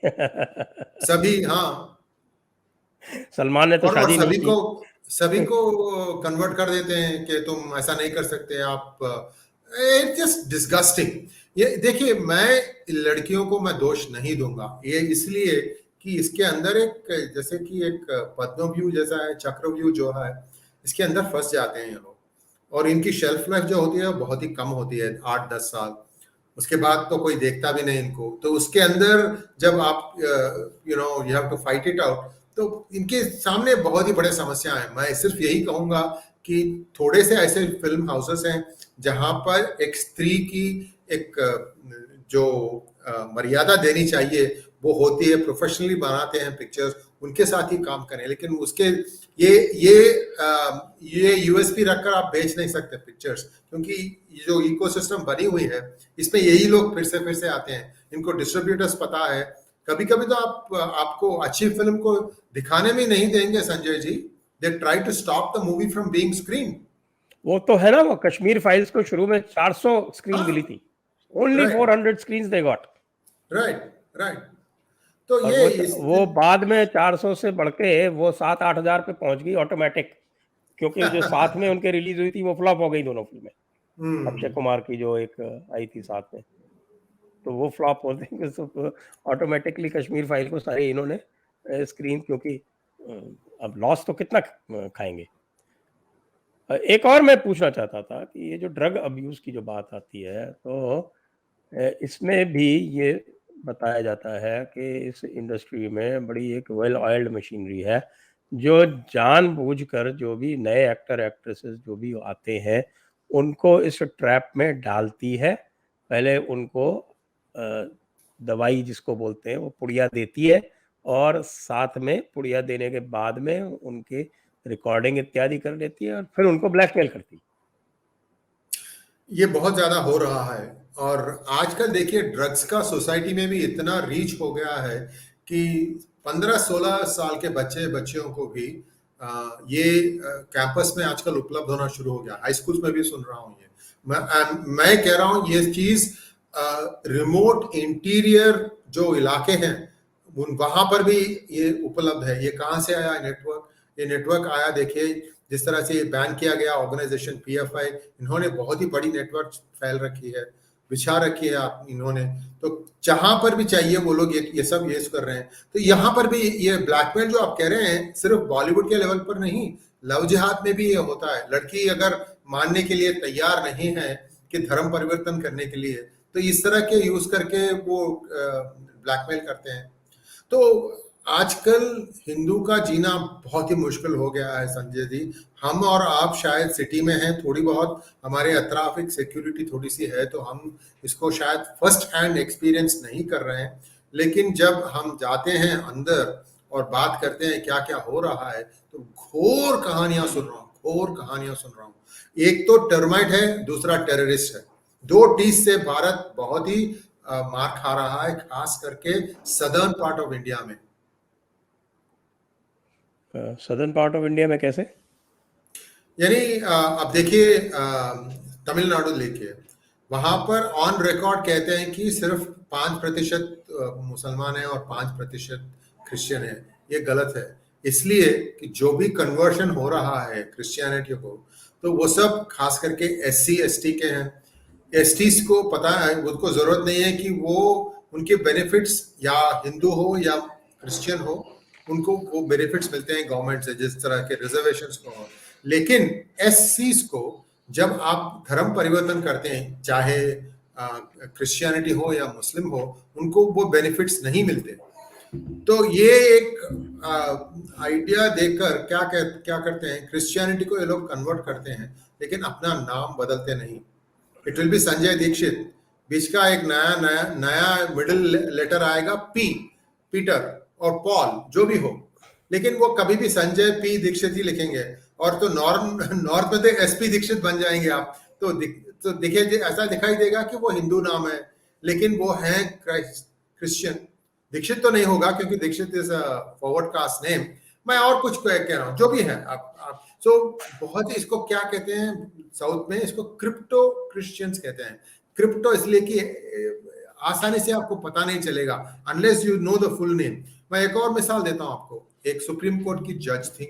B: सभी, हाँ।
A: सलमान ने तो
B: और
A: शादी नहीं की।
B: सभी को कन्वर्ट कर देते हैं कि तुम ऐसा नहीं कर सकते आप। It's just disgusting. ये देखिए, मैं लड़कियों को मैं दोष नहीं दूंगा, ये इसलिए कि इसके अंदर एक, जैसे कि एक पद्मव्यूह जैसा है, चक्रव्यूह जो है, इसके अंदर फंस जाते हैं ये लोग। और इनकी शेल्फ लाइफ जो होती है वो बहुत ही कम होती है, 8-10 साल। उसके बाद तो कोई देखता भी नहीं इनको। तो उसके अंदर जब आप you have to fight it out, तो इनके सामने बहुत ही बड़े समस्या है। मैं सिर्फ यही कहूंगा कि थोड़े से ऐसे फिल्म हाउसेस हैं जहां पर एक स्त्री की एक जो मर्यादा देनी चाहिए वो होती है, प्रोफेशनली बनाते हैं पिक्चर्स, उनके साथ ही काम करें। लेकिन उसके ये यूएसपी रखकर आप बेच नहीं सकते पिक्चर्स, क्योंकि ये जो इकोसिस्टम बनी हुई है, इसमें यही लोग फिर से आते हैं। इनको डिस्ट्रीब्यूटर्स पता है। कभी कभी तो आपको अच्छी फिल्म को दिखाने में नहीं देंगे Sanjay ji. They try to stop the movie from being screen.
A: वो तो है ना, वो कश्मीर फाइल्स को शुरू में 400 स्क्रीन
B: हाँ,
A: मिली थी, only
B: right,
A: 400 screen they got.
B: Right, right. तो
A: और
B: ये
A: वो बाद में 400 से बढ़ के वो 7-8 हजार पे पहुंच गई ऑटोमेटिक, क्योंकि जो साथ में उनके रिलीज हुई थी वो फ्लॉप हो गई दोनों फिल्में। अक्षय कुमार की जो एक आई थी साथ में, तो वो फ्लॉप होते हैं, तो ऑटोमेटिकली कश्मीर फाइल को सारे इन्होंने स्क्रीन, क्योंकि अब लॉस तो कितना खाएंगे। एक और मैं पूछना चाहता था कि ये जो ड्रग अब्यूज की जो बात आती है, तो इसमें भी ये बताया जाता है कि इस इंडस्ट्री में बड़ी एक वेल ऑयल्ड मशीनरी है, जो जानबूझकर जो भी नए एक्टर एक्ट्रेसेस जो भी आते हैं उनको इस ट्रैप में डालती है। पहले उनको दवाई जिसको बोलते हैं वो पुड़िया देती है, और साथ में पुड़िया देने के बाद में उनके रिकॉर्डिंग इत्यादि कर लेती है और फिर उनको ब्लैकमेल करती है।
B: ये बहुत ज्यादा हो रहा है। और आजकल देखिए, ड्रग्स का सोसाइटी में भी इतना रीच हो गया है कि 15-16 साल के बच्चियों को भी ये कैंपस में आजकल उपलब्ध होना शुरू हो गया। हाई स्कूल में भी सुन रहा हूँ ये। मैं कह रहा हूँ ये चीज रिमोट इंटीरियर जो इलाके हैं वहां पर भी ये उपलब्ध है। ये कहाँ से आया नेटवर्क? ये नेटवर्क आया, देखिए, जिस तरह से बैन किया गया ऑर्गेनाइजेशन पीएफआई, इन्होंने बहुत ही बड़ी नेटवर्क फैल रखी है, बिछा रखी है आप इन्होंने। तो जहां पर भी चाहिए वो लोग ये सब यूज कर रहे हैं। तो यहाँ पर भी ये ब्लैकमेल जो आप कह रहे हैं, सिर्फ बॉलीवुड के लेवल पर नहीं, लव जिहाद में भी ये होता है। लड़की अगर मानने के लिए तैयार नहीं है कि धर्म परिवर्तन करने के लिए, तो इस तरह के यूज करके वो ब्लैकमेल करते हैं। तो आजकल हिंदू का जीना बहुत ही मुश्किल हो गया है संजय जी। हम और आप शायद सिटी में हैं, थोड़ी बहुत हमारे अतराफिक सिक्योरिटी थोड़ी सी है, तो हम इसको शायद फर्स्ट हैंड एक्सपीरियंस नहीं कर रहे हैं। लेकिन जब हम जाते हैं अंदर और बात करते हैं क्या क्या हो रहा है, तो घोर कहानियां सुन रहा हूँ, घोर कहानियां सुन रहा हूँ। एक तो टर्माइट है, दूसरा टेररिस्ट है। दो टीस से भारत बहुत ही मार खा रहा है, खास करके सदर्न पार्ट ऑफ इंडिया में।
A: सदर्न पार्ट ऑफ इंडिया में कैसे?
B: यानी अब देखिए तमिलनाडु लेके वहां पर ऑन रिकॉर्ड कहते हैं कि सिर्फ 5% मुसलमान है और 5% क्रिश्चियन है। ये गलत है, इसलिए कि जो भी कन्वर्शन हो रहा है क्रिश्चियनिटी को, तो वो सब खास करके SC ST के हैं। एसटीज को पता है, उनको जरूरत नहीं है कि वो उनके बेनिफिट्स या हिंदू हो या क्रिश्चियन हो, उनको वो बेनिफिट्स मिलते हैं गवर्नमेंट से, जिस तरह के रिजर्वेशंस को हो। लेकिन SCs को जब आप धर्म परिवर्तन करते हैं, चाहे क्रिश्चियनिटी हो या मुस्लिम हो, उनको वो बेनिफिट्स नहीं मिलते। तो ये एक आइडिया देकर क्या करते हैं, क्रिश्चियनिटी को ये लोग कन्वर्ट करते हैं, लेकिन अपना नाम बदलते नहीं। It will be Sanjay Dikshit, बीच का एक नया नया नया मिडिल लेटर आएगा, पीटर और पॉल, जो भी हो, लेकिन वो कभी भी संजय P दीक्षित ही लिखेंगे। और तो नॉर्थ में तो SP दीक्षित बन जाएंगे आप, तो देखिए ऐसा दिखाई देगा कि वो हिंदू नाम है, लेकिन वो है क्रिश्चियन। दीक्षित तो नहीं होगा, क्योंकि Dikshit is forward caste name. मैं और कुछ कह रहा हूँ, जो भी है आप बहुत ही, इसको क्या कहते हैं साउथ में, इसको क्रिप्टो क्रिश्चियंस कहते हैं। क्रिप्टो इसलिए कि आसानी से आपको पता नहीं चलेगा unless you know the full name. मैं एक और मिसाल देता हूं आपको। एक सुप्रीम कोर्ट की जज थी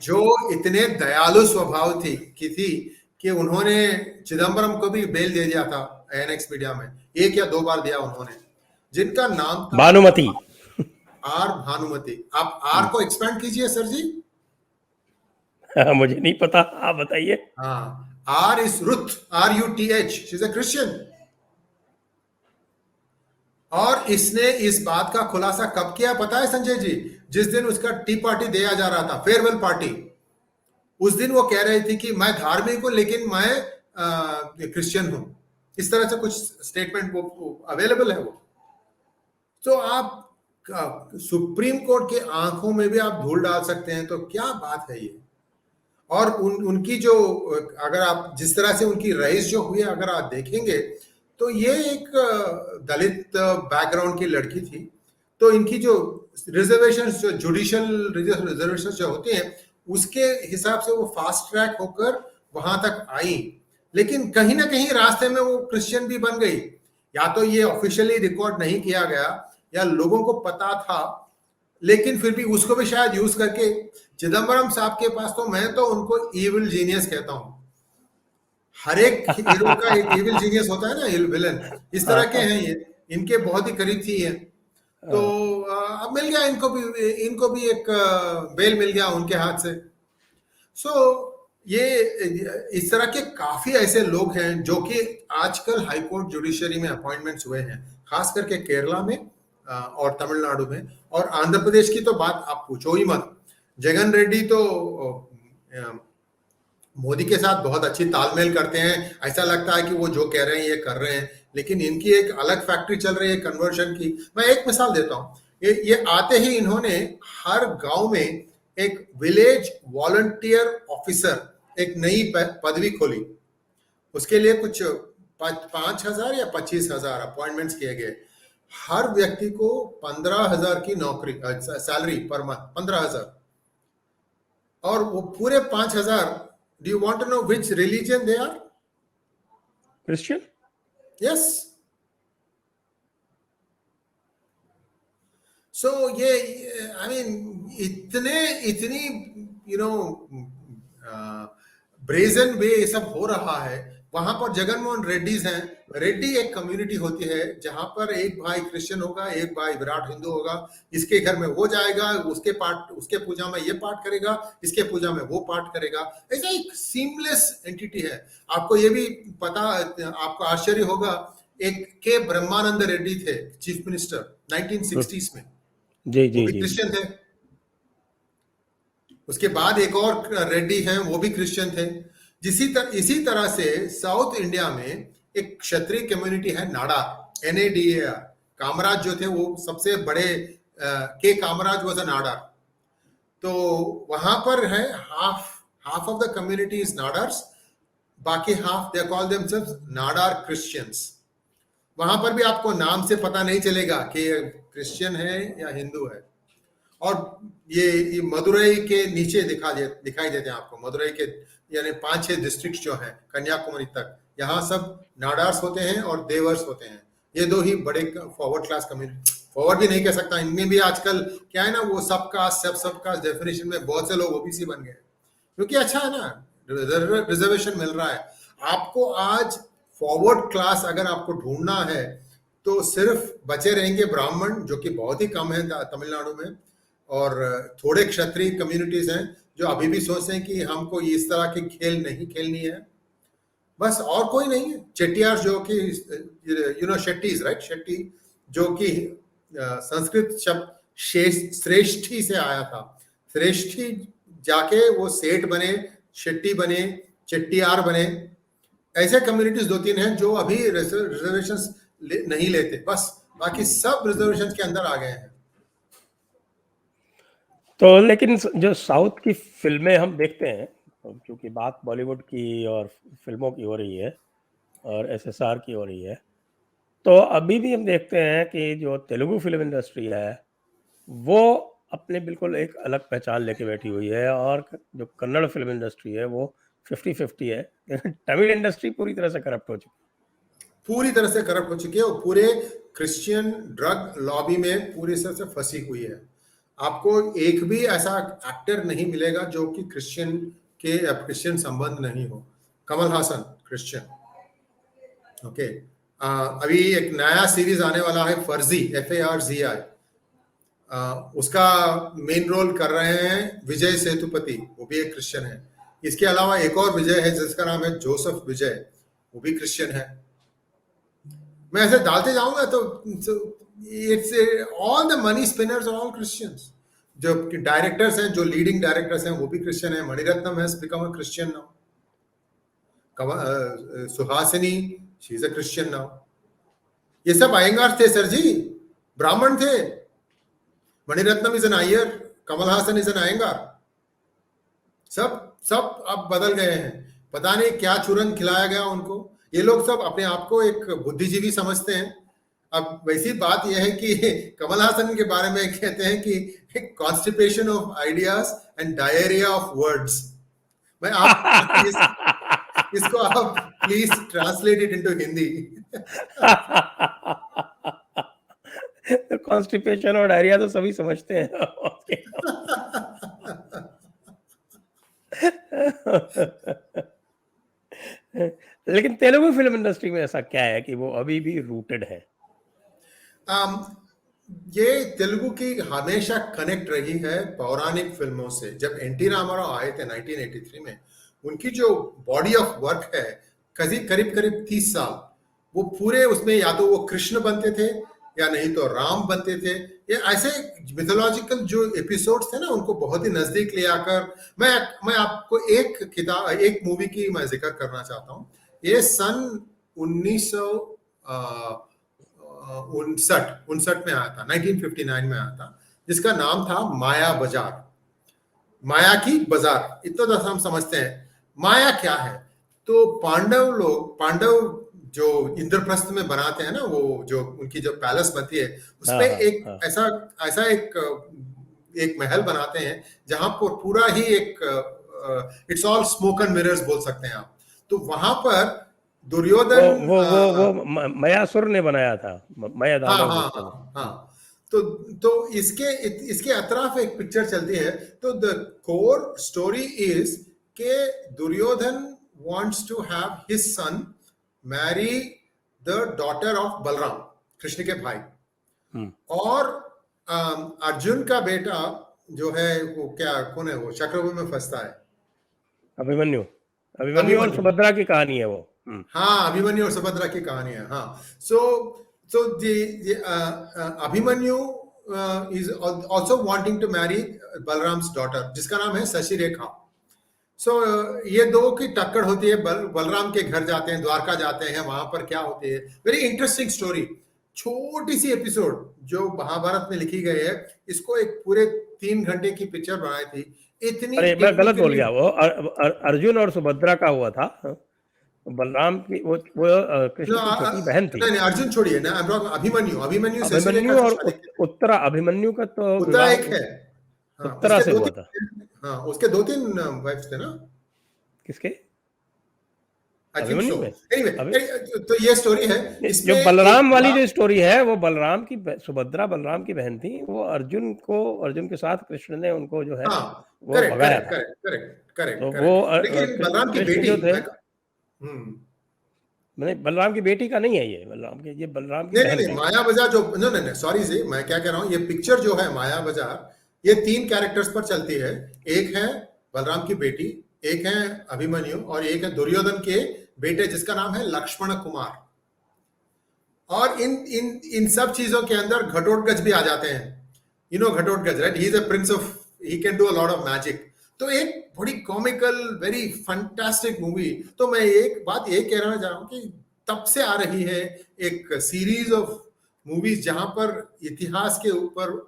B: जो इतने दयालु स्वभाव थी कि उन्होंने चिदम्बरम को भी बेल दे दिया था ANX मीडिया में, 1 या 2 बार दिया उन्होंने, जिनका नाम था
A: भानुमति,
B: R भानुमति। आप R को एक्सपेंड कीजिए सर जी।
A: मुझे नहीं पता, आप बताइए।
B: हाँ, R is Ruth, RUTH, she's a Christian। और इसने इस बात का खुलासा कब किया पता है संजय जी? जिस दिन उसका टी पार्टी दिया जा रहा था, फेयरवेल पार्टी, उस दिन वो कह रही थी कि मैं धार्मिक हूं लेकिन मैं क्रिश्चियन हूं। इस तरह से कुछ स्टेटमेंट वो अवेलेबल है वो। तो आप सुप्रीम कोर्ट के आंखों में भी आप धूल डाल सकते हैं, तो क्या बात है ये। और उनकी जो, अगर आप जिस तरह से उनकी रईस जो हुई, अगर आप देखेंगे तो ये एक दलित बैकग्राउंड की लड़की थी। तो इनकी जो रिजर्वेशन, जो जुडिशियल रिजर्वेशन जो होते हैं, उसके हिसाब से वो फास्ट ट्रैक होकर वहां तक आई। लेकिन कहीं ना कहीं रास्ते में वो क्रिश्चियन भी बन गई। या तो ये ऑफिशियली रिकॉर्ड नहीं किया गया या लोगों को पता था, लेकिन फिर भी उसको भी शायद यूज करके चिदम्बरम साहब के पास, तो मैं तो उनको इविल जीनियस कहता हूं। हर एक हीरो का एक इविल जीनियस होता है ना, विलन, इस तरह के हैं ये। इनके बहुत ही करीब थी ये। तो अब मिल गया इनको भी एक बेल मिल गया उनके हाथ से। ये इस तरह के काफी ऐसे लोग हैं जो कि आजकल हाईकोर्ट जुडिशरी में अपॉइंटमेंट्स हुए हैं, खास करके केरला में और तमिलनाडु में। और आंध्र प्रदेश की तो बात आप पूछो ही मत। जगन रेड्डी तो मोदी के साथ बहुत अच्छी तालमेल करते हैं, ऐसा लगता है कि वो जो कह रहे हैं ये कर रहे हैं। लेकिन इनकी एक अलग फैक्ट्री चल रही है कन्वर्शन की। मैं एक मिसाल देता हूँ। ये आते ही इन्होंने हर गांव में एक विलेज वॉलंटियर ऑफिसर, एक नई पदवी खोली। उसके लिए कुछ 5,000 या 25,000 अपॉइंटमेंट्स किए गए। हर व्यक्ति को 15,000 की नौकरी, सैलरी पर मंथ 15,000। और वो पूरे 5,000, do you want to know which religion they are?
A: Christian?
B: Yes. So ये, I mean, इतनी ब्रेजन वे ये सब हो रहा है। वहां पर जगनमोहन रेड्डीज हैं। रेड्डी एक कम्युनिटी होती है जहां पर एक भाई क्रिश्चियन होगा, एक भाई विराट हिंदू होगा। इसके घर में वो जाएगा, उसके पूजा में ये पाठ करेगा, इसके पूजा में वो पाठ करेगा। ऐसा एक सीमलेस एंटिटी है। आपको ये भी पता, आपको आश्चर्य होगा, एक के ब्रह्मानंद रेड्डी थे चीफ मिनिस्टर 1960s में।
A: जी जी,
B: वो भी क्रिश्चियन थे। उसके बाद एक और रेड्डी हैं, वो भी क्रिश्चियन थे। इसी तरह से साउथ इंडिया में एक क्षत्रिय कम्युनिटी है, नाडार, NADAR। कामराज जो थे वो सबसे बड़े, के कामराज वाज अ नाडार। तो वहां पर है half of the community is Nadars, बाकी half they call themselves Nadar Christians. वहां पर भी आपको नाम से पता नहीं चलेगा कि क्रिश्चियन है या हिंदू है। और ये मदुरई के नीचे दिखाई देते हैं आपको, मदुरई के यानी 5-6 डिस्ट्रिक्ट जो हैं कन्याकुमारी तक, यहाँ सब नाडार्स होते हैं और देवर्स होते हैं। ये दो ही बड़े फॉरवर्ड क्लास कम्युनिटी, फॉरवर्ड भी नहीं कह सकता, इनमें भी आजकल क्या है ना, वो सबका डेफिनेशन में बहुत से लोग ओबीसी बन गए, क्योंकि अच्छा है ना, रिजर्वेशन मिल रहा है आपको। आज फॉरवर्ड क्लास अगर आपको ढूंढना है तो सिर्फ बचे रहेंगे ब्राह्मण, जो कि बहुत ही कम है तमिलनाडु में, और थोड़े क्षत्रिय कम्युनिटीज हैं जो अभी भी सोचते हैं कि हमको इस तरह की खेल नहीं खेलनी है, बस, और कोई नहीं है। चेट्टियार जो कि शेट्टीज, राइट, शेट्टी, जो कि संस्कृत शब्द श्रेष्ठी से आया था, श्रेष्ठी जाके वो सेठ बने, शेट्टी बने, चेट्टियार बने। ऐसे कम्युनिटीज 2-3 हैं जो अभी रिजर्वेशंस नहीं लेते, बस बाकी सब रिजर्वेशंस के अंदर आ गए हैं।
A: तो लेकिन जो साउथ की फिल्में हम देखते हैं, क्योंकि बात बॉलीवुड की और फिल्मों की हो रही है और एसएसआर की हो रही है, तो अभी भी हम देखते हैं कि जो तेलुगु फिल्म इंडस्ट्री है वो अपने बिल्कुल एक अलग पहचान लेके बैठी हुई है, और जो कन्नड़ फिल्म इंडस्ट्री है वो 50-50 है। तमिल इंडस्ट्री पूरी तरह से करप्ट हो चुकी है,
B: पूरी तरह से करप्ट हो चुकी है, और पूरे क्रिश्चियन ड्रग लॉबी में पूरी तरह से फंसी हुई है। आपको एक भी ऐसा एक्टर नहीं मिलेगा जो कि क्रिश्चियन संबंध नहीं हो। Kamal Haasan Christian, okay. अभी एक नया सीरीज आने वाला है फर्जी, FARZI, उसका मेन रोल कर रहे हैं विजय सेतुपति, वो भी एक क्रिश्चियन है। इसके अलावा एक और विजय है जिसका नाम है जोसेफ विजय, वो भी क्रिश्चियन है। मैं ऐसे डालते जाऊंगा तो it's all the money spinners all Christians. जो डायरेक्टर्स हैं, जो लीडिंग डायरेक्टर्स हैं, वो भी क्रिश्चियन है। Maniratnam has become a Christian now. Suhasini, she is a Christian now. ये सब अयंगार थे सर जी, ब्राह्मण थे। Maniratnam is an Iyer, Kamal Haasan is an Iyengar. सब सब अब बदल गए हैं, पता नहीं क्या चूरन खिलाया गया उनको। ये लोग सब अपने आप को एक बुद्धिजीवी समझते हैं। अब वैसी बात यह है कि कमल हासन के बारे में कहते हैं कि constipation of ideas and diarrhoea of words. मैं आप इसको आप please translate it into Hindi.
A: Constipation और डायरिया तो सभी समझते हैं। लेकिन तेलुगु फिल्म इंडस्ट्री में ऐसा क्या है कि वो अभी भी रूटेड है?
B: ये तेलुगु की हमेशा कनेक्ट रही है पौराणिक फिल्मों से। जब एनटी रामाराव आए थे 1983 में, उनकी जो बॉडी ऑफ वर्क है करीब करीब 30 साल, वो पूरे उसमें या तो वो कृष्ण बनते थे या नहीं तो राम बनते थे। ये ऐसे मिथोलॉजिकल जो एपिसोड्स थे ना, उनको बहुत ही नजदीक ले आकर मैं आपको एक मूवी की मैं जिक्र करना चाहता हूँ। ये सन 1959 में आया था, 1959 में आया था, जिसका नाम था माया बाजार। माया की बाजार, इतना तो हम समझते हैं। माया क्या है? तो पांडव जो इंद्रप्रस्थ में बनाते हैं ना, वो जो उनकी जो पैलेस बनती है, उसपे एक ऐसा एक महल बनाते हैं जहां पर पूरा ही एक it's all smoke and mirrors बोल सकते हैं आप। तो वहां पर दुर्योधन
A: वो मयासुर ने बनाया था, मया दानव।
B: हाँ। तो इसके अतराफ एक पिक्चर चलती है। तो द कोर स्टोरी इज के Duryodhan wants to have his son marry the daughter of Balram, Krishna के भाई, और अर्जुन का बेटा जो है वो कौन है, वो चक्रव्यूह में फंसता है,
A: अभिमन्यु और सुभद्रा की कहानी है वो।
B: हाँ, अभिमन्यु और सुभद्रा की कहानी है। हाँ, so Abhimanyu is also wanting to marry Balram's daughter, जिसका नाम है शशि रेखा। ये दो की टक्कर होती है। बलराम के घर जाते हैं, द्वारका जाते हैं, वहां पर क्या होती है, वेरी इंटरेस्टिंग स्टोरी। छोटी सी एपिसोड जो महाभारत में लिखी गई है, इसको एक पूरे 3 घंटे की पिक्चर बनाई थी। इतनी,
A: अरे मैं गलत बोल गया, वो अर्जुन और सुभद्रा का हुआ था। बलराम की वो कृष्ण की छोटी बहन थी।
B: नहीं, अर्जुन छोड़िए ना, अभिमन्यु
A: और उत्तरा, अभिमन्यु का तो
B: उत्तरा एक है। हाँ
A: उत्तरा
B: उसके
A: से
B: दो
A: हुआ था।
B: तीन, हाँ उसके 2-3 वाइफ्स थे ना,
A: किसके?
B: I think so.
A: अभिमन्यु में? अभी
B: एनीवे, तो ये स्टोरी है।
A: जो
B: इसमें एक
A: बलराम वाली
B: बड़ा,
A: जो स्टोरी है, वो बलराम की सुभद्रा बलराम की बहन थी। वो अर्जुन के साथ कृष्ण ने उनको जो है
B: हाँ
A: वो
B: करेक्ट
A: भगाया
B: करेक्ट
A: था।
B: करेक्ट करेक्ट करेक्ट
A: तो वो
B: करेक्ट, लेकिन बलराम की
A: कृष्ण
B: बेटी
A: जो थे,
B: मैं, हम्म,
A: नहीं बलराम की बेटी का नहीं है ये, ये बलराम की
B: नहीं नहीं
A: बहन का
B: नहीं,
A: ही।
B: माया बाजार जो, नहीं नहीं नहीं, सॉरी जी, मैं क्या कह रहा हूँ, ये पिक्चर जो है माया बाजार, ये 3 कैरेक्टर्स पर चलती है। एक है बलराम की बेटी, एक है अभिमन्यु, और एक है दुर्योधन के बेटे जिसका नाम है लक्ष्मण कुमार। और इन इन इन सब चीजों के अंदर घटोत्कच भी आ जाते हैं। You know Ghatotkach, right? He is a prince of, he can do a lot of magic. तो एक बड़ी कॉमिकल, वेरी फंटास्टिक मूवी। तो मैं एक बात ये कहना चाह रहा हूँ कि तब से आ रही है एक सीरीज ऑफ मूवीज जहां पर इतिहास के ऊपर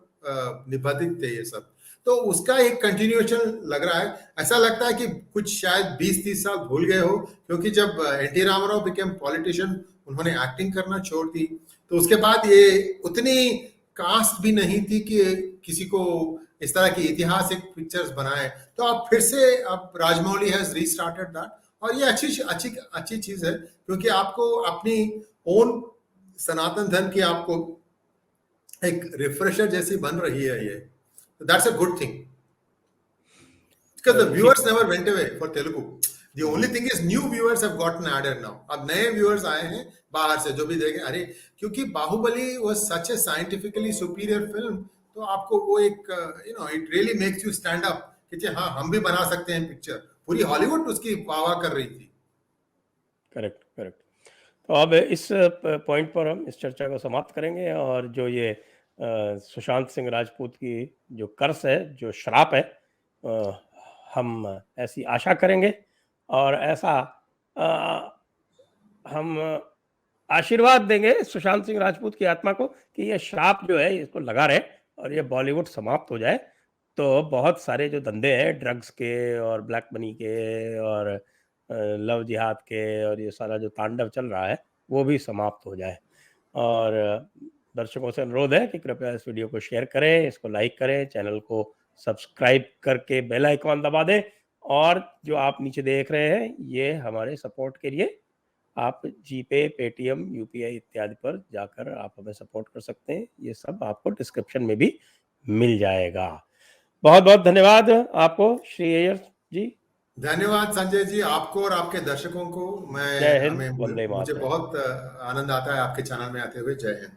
B: निबंधित थे ये सब। तो उसका एक कंटिन्यूएशन लग रहा है। ऐसा लगता है कि कुछ शायद 20-30 साल भूल गए हो, क्योंकि जब एनटी रामाराव बिकेम पॉलिटिशियन, उन्होंने एक्टिंग करना छोड़ दी। तो उसके बाद ये उतनी कास्ट भी नहीं थी कि किसी को इस तरह की ऐतिहासिक पिक्चर्स बनाए। तो अब फिर से अब राजमौली हैज रीस्टार्टेड दैट, और ये अच्छी अच्छी अच्छी चीज है, क्योंकि आपको अपनी ओन सनातन धर्म की आपको एक रिफ्रेशर जैसी बन रही है ये। That's a good thing, because the
A: इसी
B: viewers never went away for Telugu. The only thing is new viewers have gotten added now. अब नए viewers आए हैं बाहर से, जो भी देखें, अरे क्योंकि Baahubali was such a scientifically superior film, तो आपको वो एक it really makes you stand up कि जी हाँ, हम भी बना सकते हैं पिक्चर। पूरी हॉलीवुड उसकी वाह कर रही थी।
A: Correct correct. तो अब इस पॉइंट पर हम इस चर्चा को समाप्त करेंगे, और जो ये सुशांत सिंह राजपूत की जो कर्स है, जो श्राप है, हम ऐसी आशा करेंगे, और ऐसा हम आशीर्वाद देंगे सुशांत सिंह राजपूत की आत्मा को कि ये श्राप जो है इसको लगा रहे, और ये बॉलीवुड समाप्त हो जाए। तो बहुत सारे जो धंधे हैं ड्रग्स के और ब्लैक मनी के और लव जिहाद के, और ये सारा जो तांडव चल रहा है, वो भी समाप्त हो जाए। और दर्शकों से अनुरोध है कि कृपया इस वीडियो को शेयर करें, इसको लाइक करें, चैनल को सब्सक्राइब करके बेल आइकॉन दबा दें। और जो आप नीचे देख रहे हैं, ये हमारे सपोर्ट के लिए आप जीपे, पेटीएम, यूपीआई इत्यादि पर जाकर आप हमें सपोर्ट कर सकते हैं। ये सब आपको डिस्क्रिप्शन में भी मिल जाएगा। बहुत बहुत धन्यवाद आपको श्री अय्यर जी।
B: धन्यवाद संजय जी, आपको और आपके दर्शकों को।
A: जय
B: मैं
A: हिंद,
B: हमें
A: वंदे
B: मुझे
A: मातरम।
B: बहुत आनंद आता है आपके चैनल में आते हुए। जय हिंद।